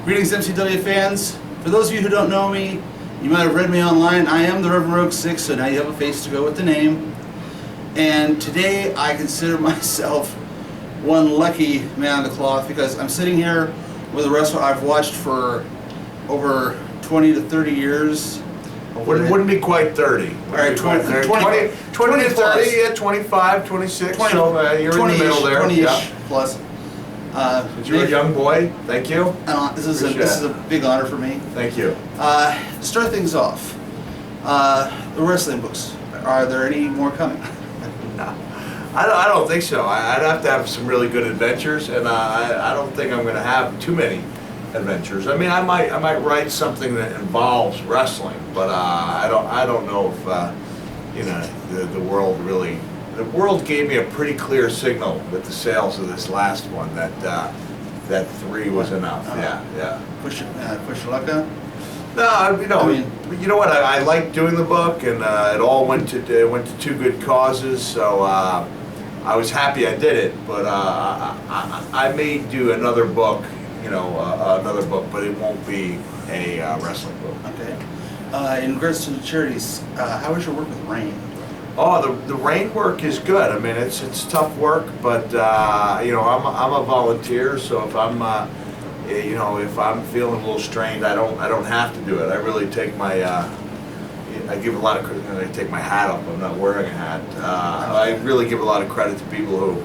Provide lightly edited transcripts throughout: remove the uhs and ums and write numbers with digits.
Greetings, MCW fans. For those of you who don't know me, you might have read me online. I am the Reverend Rogue 6, so now you have a face to go with the name. And today I consider myself one lucky man of the cloth because I'm sitting here with a wrestler I've watched for over 20 to 30 years. Wouldn't be quite 30. All right, 20 to 30, yeah, 25, 26, 20, so you're in the middle there. 20-ish Yeah. plus. You're a young boy. Thank you. This is a big honor for me. Thank you. To start things off, the wrestling books. Are there any more coming? No. I don't think so. I'd have to have some really good adventures, and I don't think I'm going to have too many adventures. I mean, I might write something that involves wrestling, but I don't know if you know the world really. The world gave me a pretty clear signal with the sales of this last one that 3 was enough. Yeah. Push luck out? No, you know what? I liked doing the book, and it all went to two good causes. So I was happy I did it. But I may do another book, another book, but it won't be a wrestling book. Okay. In regards to the charities, how is your work with RAIN? Oh, the RAIN work is good. I mean, it's tough work, but I'm a volunteer, so if I'm if I'm feeling a little strained, I don't have to do it. I really take my I give a lot of credit. I take my hat off. I'm not wearing a hat. I really give a lot of credit to people who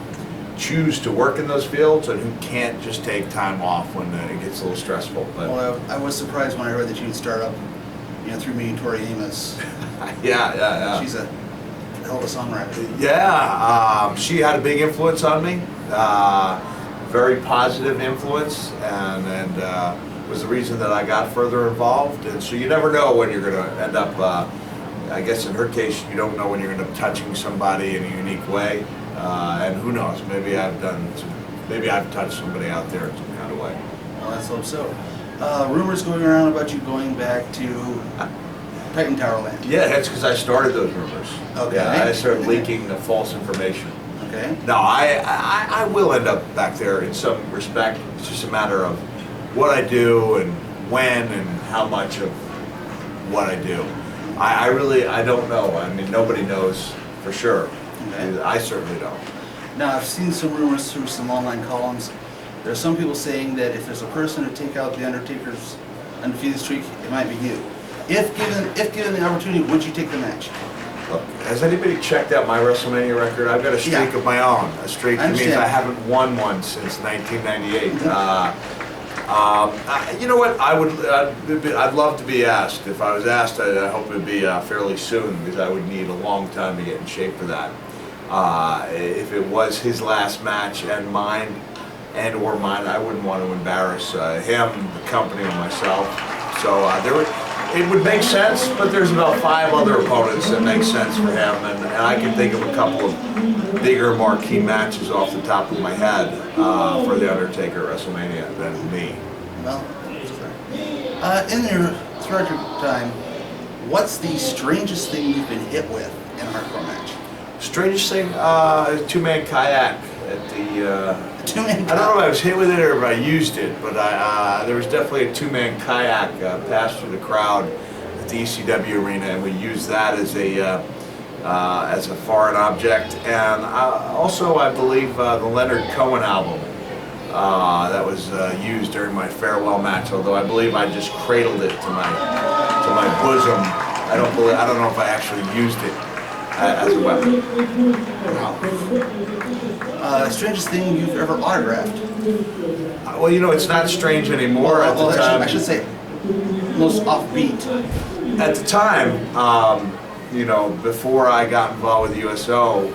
choose to work in those fields and who can't just take time off when it gets a little stressful. But well, I was surprised when I heard that you'd start up, through meeting Tori Amos. Yeah. She's a hell of a songwriter. Yeah, she had a big influence on me, very positive influence, and was the reason that I got further involved. And so you never know when you're going to end up, I guess in her case, you don't know when you're going to end up touching somebody in a unique way. And who knows, maybe I've touched somebody out there in some kind of way. Well, let's hope so. Rumors going around about you going back to Titan Tower Land. Yeah, that's because I started those rumors. Okay. Yeah, I started leaking the false information. Okay. No, I will end up back there in some respect. It's just a matter of what I do and when and how much of what I do. I don't know. I mean, nobody knows for sure. Okay. I certainly don't. Now, I've seen some rumors through some online columns. There are some people saying that if there's a person to take out The Undertaker's undefeated streak, it might be you. If given the opportunity, would you take the match? Look, has anybody checked out my WrestleMania record? I've got a streak of my own. A streak that means I haven't won one since 1998. You know what? I'd love to be asked. If I was asked, I hope it would be fairly soon because I would need a long time to get in shape for that. If it was his last match and mine, or mine, I wouldn't want to embarrass him, the company, or myself. So it would make sense, but there's about 5 other opponents that make sense for him, and I can think of a couple of bigger marquee matches off the top of my head for The Undertaker at WrestleMania than me. Well, throughout your time, what's the strangest thing you've been hit with in a hardcore match? Strangest thing, a 2-man kayak at the. I don't know if I was hit with it or if I used it, but there was definitely a 2-man kayak passed through the crowd at the ECW arena, and we used that as a foreign object. And also, I believe the Leonard Cohen album that was used during my farewell match. Although I believe I just cradled it to my bosom. I don't know if I actually used it as a weapon. Wow. Strangest thing you've ever autographed? Well, it's not strange anymore. At the time, I should say most offbeat. At the time, before I got involved with USO,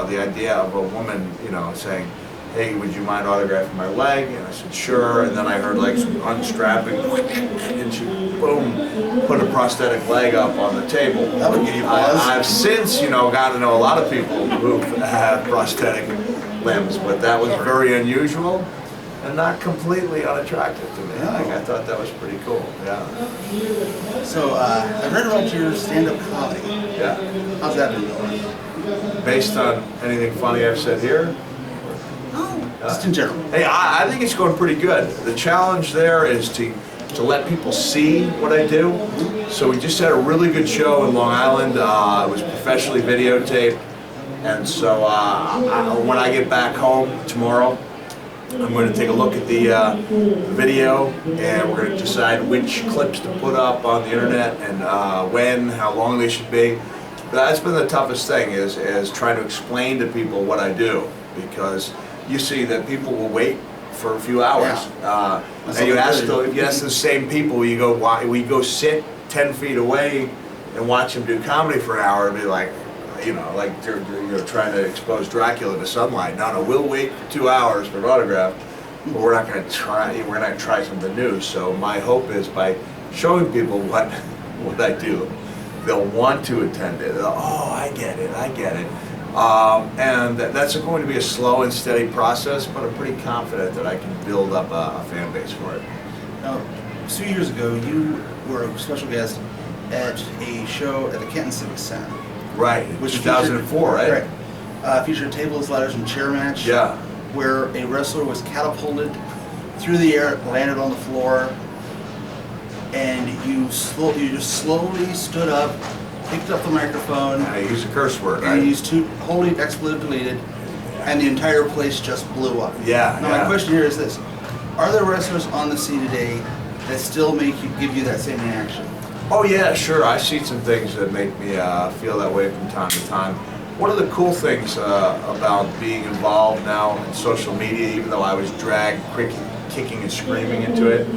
the idea of a woman, saying, "Hey, would you mind autographing my leg?" And I said, "Sure." And then I heard like some unstrapping, and she, boom, put a prosthetic leg up on the table. That would give you pause. I've since, gotten to know a lot of people who've had prosthetic limbs, but that was very unusual and not completely unattractive to me. I thought that was pretty cool. Yeah. So I read about your stand-up comedy. Yeah. How's that been going? Based on anything funny I've said here? Oh, Just in general. Hey, I think it's going pretty good. The challenge there is to let people see what I do. So we just had a really good show in Long Island. It was professionally videotaped. And so when I get back home tomorrow, I'm going to take a look at the video, and we're going to decide which clips to put up on the internet and when, how long they should be. But that's been the toughest thing is trying to explain to people what I do, because you see that people will wait for a few hours. Yeah. And you ask the same people, we go sit 10 feet away and watch them do comedy for an hour and be like, you know, like they're trying to expose Dracula to sunlight. No, we'll wait for 2 hours for an autograph, but we're not going to try something new. So my hope is by showing people what I do, they'll want to attend it. Oh, I get it. And that's going to be a slow and steady process, but I'm pretty confident that I can build up a fan base for it. Now, 2 years ago, you were a special guest at a show at the Canton Civic Center. Right, Which 2004, right? Featured a tables, ladders, and chair match. Yeah. Where a wrestler was catapulted through the air, landed on the floor, and you just slowly stood up, picked up the microphone. I used a curse word, and right? you used two holy expletive deleted, and the entire place just blew up. Yeah. Now my question here is this: are there wrestlers on the scene today that still give you that same reaction? Oh yeah, sure. I see some things that make me feel that way from time to time. One of the cool things about being involved now in social media, even though I was dragged kicking and screaming into it,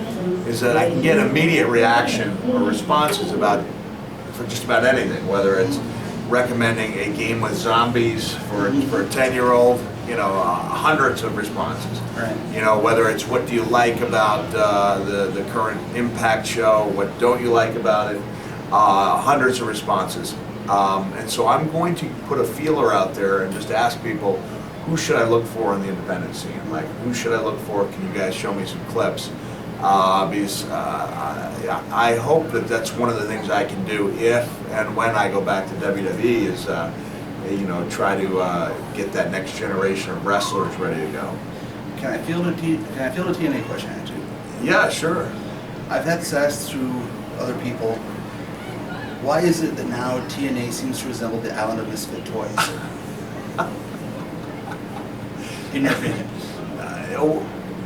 is that I can get immediate reaction or responses for just about anything, whether it's recommending a game with zombies for a 10-year-old, you know, hundreds of responses. Right. You know, whether it's what do you like about the current Impact show, what don't you like about it, hundreds of responses. And so I'm going to put a feeler out there and just ask people, who should I look for in the independent scene? Like, who should I look for? Can you guys show me some clips? Because I hope that that's one of the things I can do if and when I go back to WWE is, you know, try to get that next generation of wrestlers ready to go. Can I field a TNA question at you? Yeah, sure. I've had this asked through other people. Why is it that now TNA seems to resemble the island of misfit toys? In your opinion.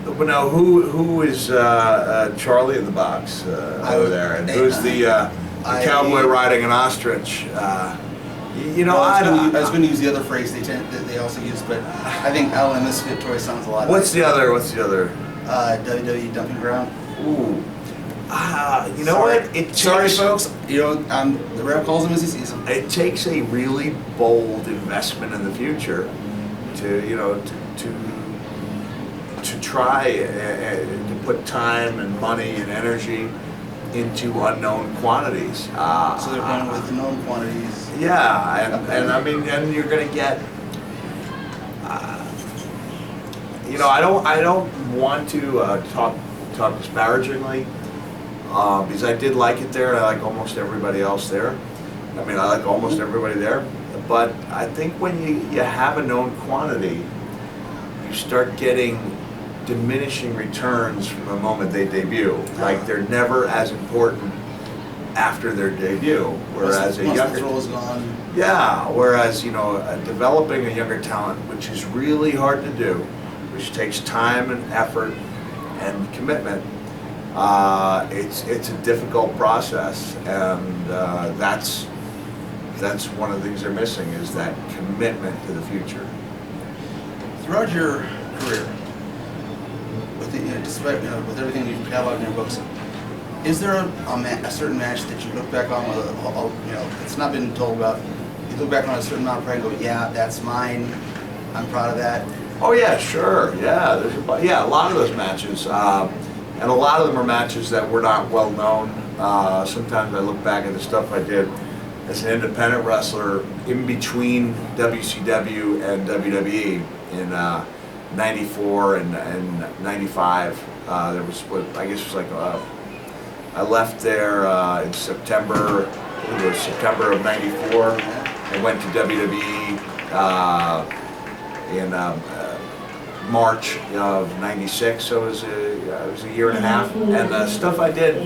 But now, who is Charlie in the box over there, and who's the cowboy riding an ostrich? You know, I was going to use the other phrase they also use, but I think Island of Misfit Toy sounds a lot. What's the other? WWE Dumping Ground. Ooh. You know what? Sorry, folks. You know, the rep calls them as he sees them. It takes a really bold investment in the future to try to put time and money and energy into unknown quantities. So they're going with known quantities. Yeah, and I mean, and you're going to get. You know, I don't want to talk disparagingly. Because I did like it there, and I like almost everybody else there. I mean, I like almost everybody there. But I think when you have a known quantity, you start getting diminishing returns from the moment they debut. Like, they're never as important after their debut. Whereas a younger role is gone. Yeah, whereas, you know, developing a younger talent, which is really hard to do, which takes time and effort and commitment, it's a difficult process, and that's one of the things they're missing, is that commitment to the future. Throughout your career, despite with everything you've cataloged in your books, is there a certain match that you look back on with it's not been told about? You look back on a certain amount of pride and go, yeah, that's mine. I'm proud of that. Oh yeah, sure. Yeah, there's a lot of those matches. And a lot of them are matches that were not well known. Sometimes I look back at the stuff I did as an independent wrestler in between WCW and WWE in '94 and '95. There was I guess it was like I left there in September. It was September of '94. I went to WWE in March of '96, so it was a year and a half. And the stuff I did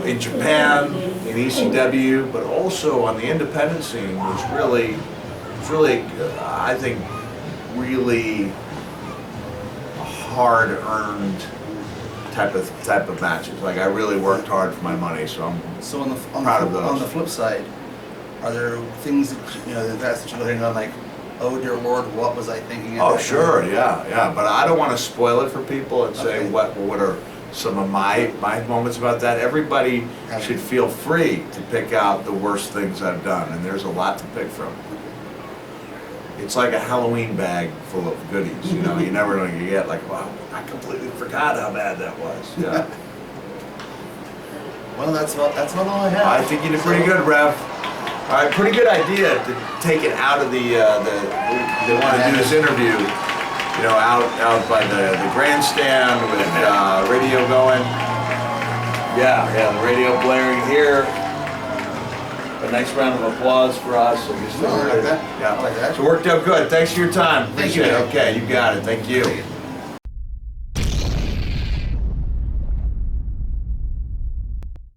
in Japan, in ECW, but also on the independent scene was really, I think, really hard-earned type of matches. Like I really worked hard for my money, so I'm proud of those. On the flip side, are there things that that you're hitting on, like, oh dear Lord, what was I thinking? Oh sure, yeah. But I don't want to spoil it for people and say what are some of my moments about that. Everybody should feel free to pick out the worst things I've done, and there's a lot to pick from. It's like a Halloween bag full of goodies, you know. You never know you get like, wow, I completely forgot how bad that was. Yeah. Well, that's about all I have. I think you did pretty good, Rev. All right, pretty good idea to take it out of they want to do this interview, you know, out by the grandstand with radio going. Yeah, the radio blaring here. A nice round of applause for us. So just like that. Yeah. I like that. So it worked out good. Thanks for your time. Thank you. Appreciate it. Okay, you got it. Thank you.